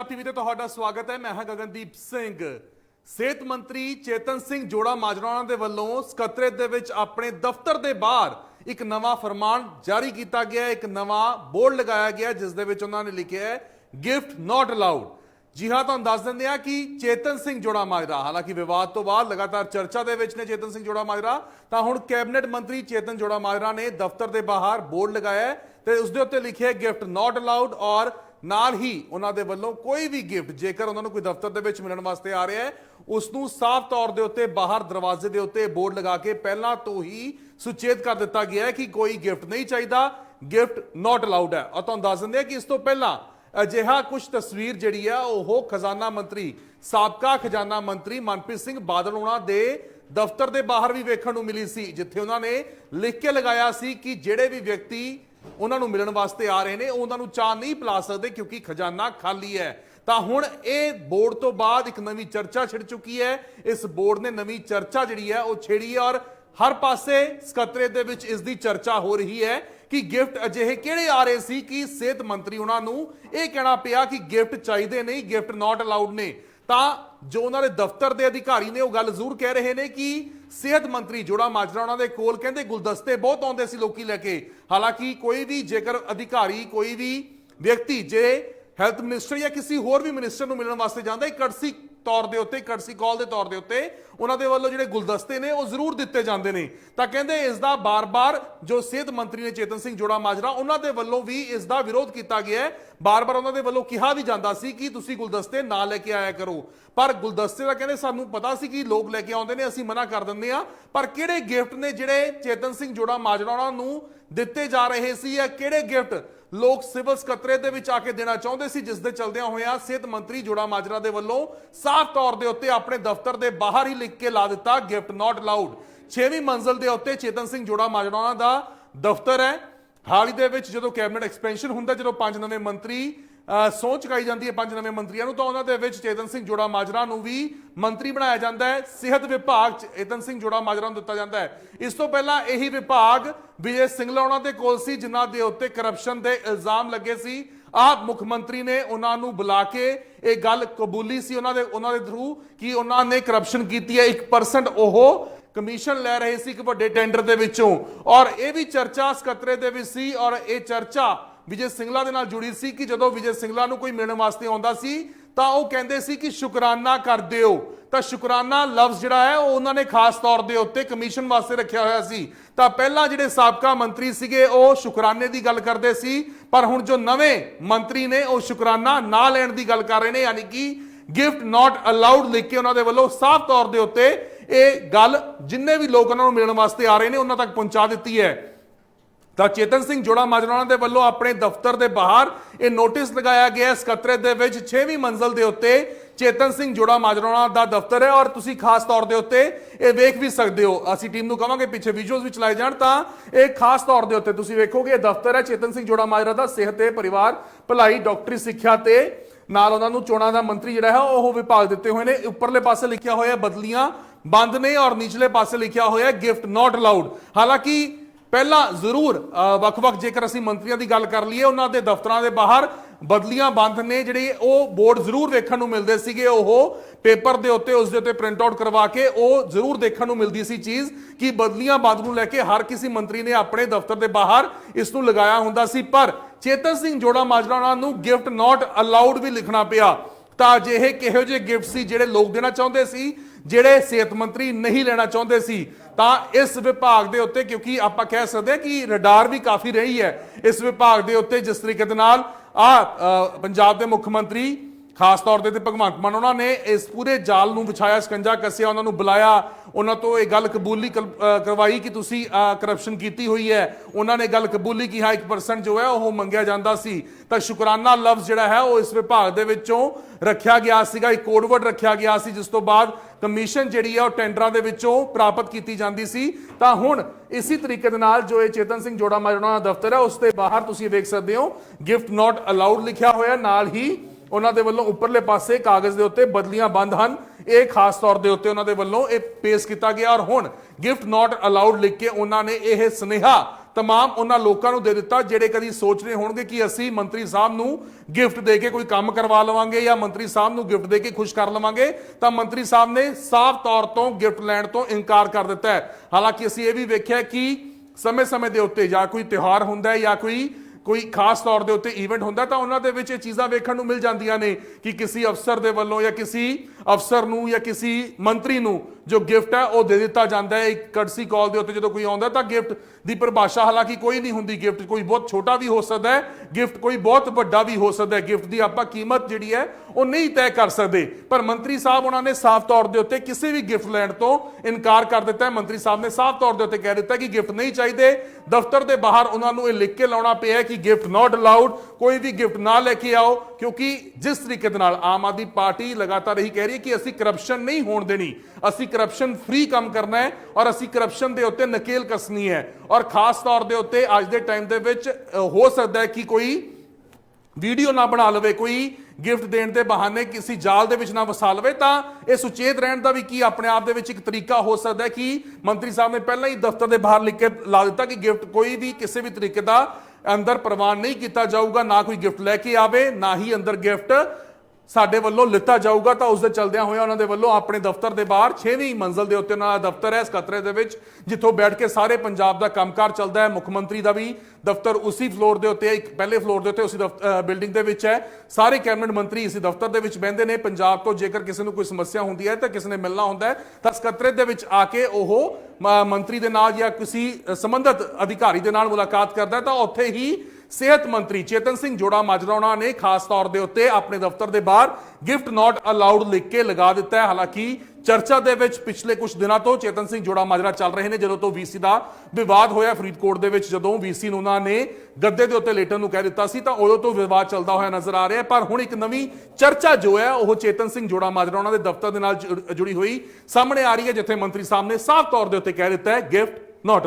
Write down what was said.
TV ते तुहाडा स्वागत है। मैं हां गगनदीप सिंह। सेहत मंत्री चेतन सिंह जोड़ा माजरा दे वल्लों सकत्रेत दे विच अपने दफ्तर दे बाहर एक नवा फरमान जारी किया गया है। एक नवा बोर्ड लगाया गया जिस दे विच उन्होंने लिखा है गिफ्ट नॉट अलाउड। जी हाँ, तुहानूं दस दिंदे हां कि चेतन सिंह जोड़ा माजरा हालांकि विवाद तो बाद लगातार चर्चा दे विच ने चेतन सिंह जोड़ा माजरा, तां हुण कैबिनेट मंत्री चेतन जोड़ा माजरा ने दफ्तर दे बाहर बोर्ड लगाया है ते उस दे उत्ते लिखे है गिफ्ट नॉट अलाउड और नाल ही उन्हां दे वल्लों कोई भी गिफ्ट जेकर उन्हां नूं कोई दफ्तर दे विच मिलण वास्ते आ रहा है उसनूं साफ तौर दे उत्ते बाहर दरवाजे दे उत्ते बोर्ड लगा के पहलां तो ही सुचेत कर दिता गया है कि कोई गिफ्ट नहीं चाहिए, गिफ्ट नॉट अलाउड है। और तुहानूं दस दिंदे कि इस तो पहलां अजिहा कुछ तस्वीर जिहड़ी है ओह खजाना मंत्री साबका खजाना मंत्री मनप्रीत सिंह बादल उन्हां दे दफ्तर दे बाहर भी वेखण नूं मिली सी, जिथे उन्हां ने लिख के लगाया सी कि जिहड़े भी व्यक्ति उन्होंने मिलने वास्ते आ रहे हैं उन्होंने चाह नहीं पिला सकते क्योंकि खजाना खाली है। तो हुण ये बोर्ड तो बाद एक नवी चर्चा छिड़ चुकी है। इस बोर्ड ने नवी चर्चा जिहड़ी है वो छेड़ी है और हर पासे सकत्रेत दे विच इसदी चर्चा हो रही है कि गिफ्ट अजिहे किहड़े आ रहे सी कि सेहत मंत्री उन्होंने ये कहना पिया कि गिफ्ट चाहिए नहीं, गिफ्ट नॉट अलाउड ने। जो उन्होंने दफ्तर के अधिकारी ने गल जरूर कह रहे हैं कि सेहत मंत्री जोड़ा माजरा उन्होंने कोल कहते गुलदस्ते बहुत आते सी लोग लैके। हालांकि कोई भी जेकर अधिकारी कोई भी व्यक्ति जे हैल्थ मिनिस्टर या किसी होर भी मिनिस्टर मिलने वास्ते जाता है कर्सी तौर के उत्ते कर्सी कॉल के तौर के उत्ते उन्होंने वालों जो गुलदस्ते ने जरूर दिते जाते हैं। तो कहते इसका बार बार जो सेहत मंत्री ने चेतन सिंह जोड़ा माजरा उन्होंने वालों भी इसका विरोध किया गया है। बार बार उन्होंने वालों कहा भी जाता सी कि तुसी गुलदस्ते ना लेके आया करो, पर गुलदस्ते का कहते सानू पता सी कि लोग लेके आते हैं, असीं मना कर दिंदे आ। पर किहड़े गिफ्ट ने जिहड़े चेतन सिंह जोड़ा माजरा उन्होंने दिते जा रहे सी या किहड़े गिफ्ट लोग सिविल सकत्रेत दे विच आके देना चाहते सी, जिस दे चलदियां होइयां सेहत मंत्री जोड़ा माजरा दे वल्लों साफ तौर दे उत्ते अपने दफ्तर दे बाहर ही लिख के ला दिता गिफ्ट नॉट अलाउड। 6वीं मंजिल दे उत्ते चेतन सिंह जोड़ा माजरा दा दफ्तर है। हाल ही दे विच जदों कैबिनेट एक्सपेंशन हुंदा, जदों 5 नवे मंत्री सौं चुकाई जाती है 5 नवे मंत्रियों तो उन्होंने चेतन सिंह जोड़ा माजरा भी मंत्री बनाया जाता है। सेहत विभाग चेतन सिंह जोड़ा माजरा दिता जाता है। इस तो पहला यही विभाग विजय सिंगला उन्होंने कोल सी जिन्हां दे उत्ते करप्शन के इल्जाम लगे सी। आप मुख्यमंत्री ने उन्होंने बुला के एक गल कबूली सी उन्होंने थ्रू कि उन्होंने करप्शन की है। 1% ओह कमीशन लै रहे सी एक वड्डे टेंडर दे विचों और यह भी चर्चा सकत्रेत दे विच सी और यह चर्चा विजय सिंगला दे नाल जुड़ी सी कि जदों विजय सिंगला नूं कोई मिलण वास्ते आउंदा सी तां ओह कहंदे सी कि शुकराना कर दिओ। तां शुकराना लफ्ज़ जिहड़ा है ओह उन्होंने खास तौर दे उत्ते कमीशन वास्ते रखिया होया सी। तां पहलां जिहड़े साबका मंत्री सीगे ओह शुकराने दी गल करदे सी, पर हुण जो नवें मंत्री ने ओह शुकराना ना लैण दी गल कर रहे हैं, यानी कि गिफ्ट नॉट अलाउड लिख के उन्होंने वालों साफ तौर दे उत्ते ਇਹ ਗੱਲ जिन्ने भी लोग उन्होंने मिलने वास्ते आ रहे हैं उन्होंने तक पहुंचा दी है। तो चेतन सिंह जोड़ा माजरा के वालों अपने दफ्तर के बाहर यह नोटिस लगाया गया सकत्रेत दे विच 6वीं मंजिल के उत्ते चेतन सिंह जोड़ा माजरा का दफ्तर है। और तुसी खास तौर के उत्ते ये वेख भी सकते हो, असी टीम को कहांगे पीछे विजुअल्स भी चलाए जाण तां ये खास तौर के उत्ते तुसी वेखोगे ये दफ्तर है चेतन सिंह जोड़ा माजरा का। सेहत ते परिवार भलाई डॉक्टरी सिक्ख्या ते नाल उन्होंने चोणां दा मंत्री जिहड़ा है वह विभाग दिते हुए हैं। उपरले पासे लिखा होया बदलियां बंद ने और निचले पासे लिखा होया गिफ्ट नॉट अलाउड। हालांकि पहला जरूर वख-वख जेकर असीं मंत्रियों की गल कर लीए उन्हां दे दफ्तरां दे बाहर बदलियां बंद ने जिहड़े ओह बोर्ड जरूर देखण नूं मिलदे सीगे। ओह पेपर दे उत्ते उस दे उत्ते प्रिंट आउट करवा के ओह जरूर देखण नूं मिलदी सी चीज़ कि बदलियां बंद नूं लैके हर किसी मंत्री ने अपने दफ्तर के बाहर इस नूं लगाया हुंदा सी। पर चेतन सिंह जोड़ा माजरा उन्हां नूं गिफ्ट नॉट अलाउड भी लिखना पिया। तां अजिहे किहो जिहे गिफ्ट सी जिहड़े लोग देना चाहुंदे सी जिहड़े सेहत मंत्री नहीं लेना चाहुंदे सी। तां इस विभाग दे उत्ते क्योंकि आपां कह सकते हैं कि रडार भी काफ़ी रही है इस विभाग दे उत्ते जिस तरीके दे नाल पंजाब के मुख्यमंत्री खास तौर पर भगवंत मान उन्होंने इस पूरे जाल नूं विछाया, शिकंजा कसिया, उन्होंने बुलाया, उन्होंने तो यह गल कबूली करवाई कि तुसी करप्शन की हुई है। उन्होंने गल कबूली कि हाँ 1% जो है वह मंगया जाता सी। तो शुकराना लफ्ज़ जिहड़ा है वह इस विभाग दे विचों रखा गया सीगा, एक कोडवर्ड रखा गया सी जिस तो बाद कमीशन जिहड़ी है टेंडरां दे विचों प्राप्त की जाती सी। तां हुण इसी तरीके दे नाल जो ये चेतन सिंह जोड़ा माजरा दा दफ्तर है उसके बाहर तुसीं वेख सकते हो गिफ्ट नॉट अलाउड लिखा होया, नाल ही उन्होंने वालों उपरले पासे कागज़ के उत्ते बदलियां बंद हैं। ये खास तौर के उत्ते उन्होंने वालों ये पेश किया गया और हुण गिफ्ट नॉट अलाउड लिख के उन्होंने यह सुनेहा तमाम उन्हां लोकां नूं दे दिता जिहड़े कदी सोच रहे होणगे कि ਅਸੀਂ ਮੰਤਰੀ ਸਾਹਿਬ ਨੂੰ गिफ्ट दे के कोई काम करवा लवांगे या मंत्री साहब ਨੂੰ गिफ्ट दे के खुश कर लवांगे, ਤਾਂ ਮੰਤਰੀ ਸਾਹਿਬ ਨੇ ਸਾਫ਼ ਤੌਰ ਤੋਂ गिफ्ट ਲੈਣ ਤੋਂ ਇਨਕਾਰ ਕਰ ਦਿੱਤਾ ਹੈ। ਹਾਲਾਂਕਿ ਅਸੀਂ ਇਹ ਵੀ ਵੇਖਿਆ ਕਿ ਸਮੇਂ-ਸਮੇਂ ਦੇ ਉੱਤੇ ਜਾਂ ਕੋਈ ਤਿਉਹਾਰ ਹੁੰਦਾ ਹੈ ਜਾਂ ਕੋਈ ਖਾਸ ਤੌਰ ਦੇ ਉੱਤੇ ਇਵੈਂਟ ਹੁੰਦਾ ਤਾਂ ਉਹਨਾਂ ਦੇ ਵਿੱਚ ਇਹ ਚੀਜ਼ਾਂ ਵੇਖਣ ਨੂੰ ਮਿਲ ਜਾਂਦੀਆਂ ਨੇ ਕਿ ਕਿਸੇ ਅਫਸਰ ਦੇ ਵੱਲੋਂ ਜਾਂ ਕਿਸੇ ਅਫਸਰ ਨੂੰ ਜਾਂ ਕਿਸੇ ਮੰਤਰੀ ਨੂੰ ਜੋ ਗਿਫਟ ਹੈ ਉਹ ਦੇ ਦਿੱਤਾ ਜਾਂਦਾ ਹੈ। ਇੱਕ ਕਰਟਸੀ ਕਾਲ ਦੇ ਉੱਤੇ ਜਦੋਂ ਕੋਈ ਆਉਂਦਾ ਤਾਂ ਗਿਫਟ ਦੀ ਪਰਿਭਾਸ਼ਾ ਹਾਲਾਂਕਿ ਕੋਈ ਨਹੀਂ ਹੁੰਦੀ। ਗਿਫਟ ਕੋਈ ਬਹੁਤ ਛੋਟਾ ਵੀ ਹੋ ਸਕਦਾ ਹੈ, ਗਿਫਟ ਕੋਈ ਬਹੁਤ ਵੱਡਾ ਵੀ ਹੋ ਸਕਦਾ ਹੈ। ਗਿਫਟ ਦੀ ਆਪਾਂ ਕੀਮਤ ਜਿਹੜੀ ਹੈ ਉਹ ਨਹੀਂ ਤੈਅ ਕਰ ਸਕਦੇ, ਪਰ ਮੰਤਰੀ ਸਾਹਿਬ ਉਹਨਾਂ ਨੇ ਸਾਫ਼ ਤੌਰ ਦੇ ਉੱਤੇ ਕਿਸੇ ਵੀ ਗਿਫਟ ਲੈਣ ਤੋਂ ਇਨਕਾਰ ਕਰ ਦਿੱਤਾ ਹੈ। ਮੰਤਰੀ ਸਾਹਿਬ ਨੇ ਸਾਫ਼ ਤੌਰ ਦੇ ਉੱਤੇ ਕਹਿ ਦਿੱਤਾ ਕਿ ਗਿਫਟ ਨਹੀਂ ਚਾਹੀਦੇ। ਦਫ਼ਤਰ ਦੇ ਬਾਹਰ ਉਹਨਾਂ ਨੂੰ ਇਹ ਲਿਖ ਕੇ ਲਾਉਣਾ ਪਿਆ ਕਿ ਗਿਫਟ ਨਾਟ ਅਲਾਉਡ, ਕੋਈ ਵੀ ਗਿਫਟ ਨਾ ਲੈ ਕੇ ਆਓ, ਕਿਉਂਕਿ ਜਿਸ ਤਰੀਕੇ ਦੇ ਨਾਲ ਆਮ ਆਦਮੀ ਪਾਰਟੀ ਲਗਾਤਾਰ ਇਹੀ ਕਹਿ ਰਹੀ ਹੈ ਕਿ ਅਸੀਂ ਕਰਪਸ਼ਨ ਨਹੀਂ ਹੋਣ ਦੇਣੀ, ਅਸੀਂ ਕਰਪਸ਼ਨ ਫ੍ਰੀ ਕੰਮ ਕਰਨਾ ਹੈ ਔਰ ਅਸੀਂ ਕਰਪਸ਼ਨ ਦੇ ਉੱਤੇ ਨਕੇਲ ਕੱਸਣੀ ਹੈ। ਔਰ ਖਾਸ ਤੌਰ ਦੇ ਉੱਤੇ ਅੱਜ ਦੇ ਟਾਈਮ ਦੇ ਵਿੱਚ ਹੋ ਸਕਦਾ ਹੈ ਕਿ ਕੋਈ ਵੀਡੀਓ ਨਾ ਬਣਾ ਲਵੇ, ਕੋਈ ਗਿਫਟ ਦੇਣ ਦੇ ਬਹਾਨੇ ਕਿਸੇ ਜਾਲ ਦੇ ਵਿੱਚ ਨਾ ਵਸਾ ਲਵੇ, ਤਾਂ ਇਹ ਸੁਚੇਤ ਰਹਿਣ ਦਾ ਵੀ ਕੀ ਆਪਣੇ ਆਪ ਦੇ ਵਿੱਚ ਇੱਕ ਤਰੀਕਾ ਹੋ ਸਕਦਾ ਹੈ ਕਿ ਮੰਤਰੀ ਸਾਹਿਬ ਨੇ ਪਹਿਲਾਂ ਹੀ ਦਫ਼ਤਰ ਦੇ ਬਾਹਰ ਲਿਖ ਕੇ ਲਾ ਦਿੱਤਾ ਕਿ ਗਿਫਟ ਕੋਈ ਵੀ ਕਿਸੇ ਵੀ ਤਰੀਕੇ ਦਾ ਅੰਦਰ ਪ੍ਰਵਾਨ ਨਹੀਂ ਕੀਤਾ ਜਾਊਗਾ, ਨਾ ਕੋਈ ਗਿਫਟ ਲੈ ਕੇ ਆਵੇ, ਨਾ ਹੀ ਅੰਦਰ ਗਿਫਟ ਸਾਡੇ ਵੱਲੋਂ ਲਿੱਤਾ ਜਾਊਗਾ। ਤਾਂ ਉਸ ਦੇ ਚਲਦਿਆਂ ਹੋਇਆ ਉਹਨਾਂ ਦੇ ਵੱਲੋਂ ਆਪਣੇ ਦਫ਼ਤਰ ਦੇ ਬਾਹਰ 6ਵੀਂ ਮੰਜ਼ਲ ਦੇ ਉੱਤੇ ਉਹਨਾਂ ਦਾ ਦਫ਼ਤਰ ਹੈ ਸਕੱਤਰੇਤ ਦੇ ਵਿੱਚ, ਜਿੱਥੋਂ ਬੈਠ ਕੇ ਸਾਰੇ ਪੰਜਾਬ ਦਾ ਕੰਮਕਾਰ ਚੱਲਦਾ ਹੈ। ਮੁੱਖ ਮੰਤਰੀ ਦਾ ਵੀ ਦਫ਼ਤਰ ਉਸੇ ਫਲੋਰ ਦੇ ਉੱਤੇ, ਇੱਕ ਪਹਿਲੇ ਫਲੋਰ ਦੇ ਉੱਤੇ ਉਸੇ ਬਿਲਡਿੰਗ ਦੇ ਵਿੱਚ ਹੈ। ਸਾਰੇ ਕੈਬਨਿਟ ਮੰਤਰੀ ਇਸੇ ਦਫ਼ਤਰ ਦੇ ਵਿੱਚ ਬਹਿੰਦੇ ਨੇ। ਪੰਜਾਬ ਤੋਂ ਜੇਕਰ ਕਿਸੇ ਨੂੰ ਕੋਈ ਸਮੱਸਿਆ ਹੁੰਦੀ ਹੈ ਤਾਂ ਕਿਸੇ ਨੇ ਮਿਲਣਾ ਹੁੰਦਾ ਹੈ ਤਾਂ ਸਕੱਤਰੇਤ ਦੇ ਵਿੱਚ ਆ ਕੇ ਉਹ ਮੰਤਰੀ ਦੇ ਨਾਲ ਜਾਂ ਕਿਸੇ ਸੰਬੰਧਿਤ ਅਧਿਕਾਰੀ ਦੇ ਨਾਲ ਮੁਲਾਕਾਤ ਕਰਦਾ ਹੈ। ਤਾਂ ਉੱਥੇ ਹੀ ਸਿਹਤ ਮੰਤਰੀ ਚੇਤਨ ਸਿੰਘ ਜੋੜਾ ਮਾਜਰਾ ਉਹਨਾਂ ਨੇ ਖਾਸ ਤੌਰ ਦੇ ਉੱਤੇ ਆਪਣੇ ਦਫ਼ਤਰ ਦੇ ਬਾਹਰ ਗਿਫਟ ਨਾਟ ਅਲਾਉਡ ਲਿਖ ਕੇ ਲਗਾ ਦਿੱਤਾ ਹੈ। ਹਾਲਾਂਕਿ ਚਰਚਾ ਦੇ ਵਿੱਚ ਪਿਛਲੇ ਕੁਝ ਦਿਨਾਂ ਤੋਂ ਚੇਤਨ ਸਿੰਘ ਜੋੜਾ ਮਾਜਰਾ ਚੱਲ ਰਹੇ ਨੇ। ਜਦੋਂ ਤੋਂ ਵੀਸੀ ਦਾ ਵਿਵਾਦ ਹੋਇਆ ਫਰੀਦਕੋਟ ਦੇ ਵਿੱਚ, ਜਦੋਂ ਵੀਸੀ ਨੂੰ ਉਹਨਾਂ ਨੇ ਗੱਦੇ ਦੇ ਉੱਤੇ ਲੇਟਣ ਨੂੰ ਕਹਿ ਦਿੱਤਾ ਸੀ, ਤਾਂ ਉਦੋਂ ਤੋਂ ਵਿਵਾਦ ਚੱਲਦਾ ਹੋਇਆ ਨਜ਼ਰ ਆ ਰਿਹਾ। ਪਰ ਹੁਣ ਇੱਕ ਨਵੀਂ ਚਰਚਾ ਜੋ ਹੈ ਉਹ ਚੇਤਨ ਸਿੰਘ ਜੋੜਾ ਮਾਜਰਾ ਉਹਨਾਂ ਦੇ ਦਫ਼ਤਰ ਦੇ ਨਾਲ ਜੁੜੀ ਹੋਈ ਸਾਹਮਣੇ ਆ ਰਹੀ ਹੈ, ਜਿੱਥੇ ਮੰਤਰੀ ਸਾਹਿਬ ਨੇ ਸਾਫ਼ ਤੌਰ ਦੇ ਉੱਤੇ ਕਹਿ ਦਿੱਤਾ ਹੈ ਗਿਫਟ ਨਾਟ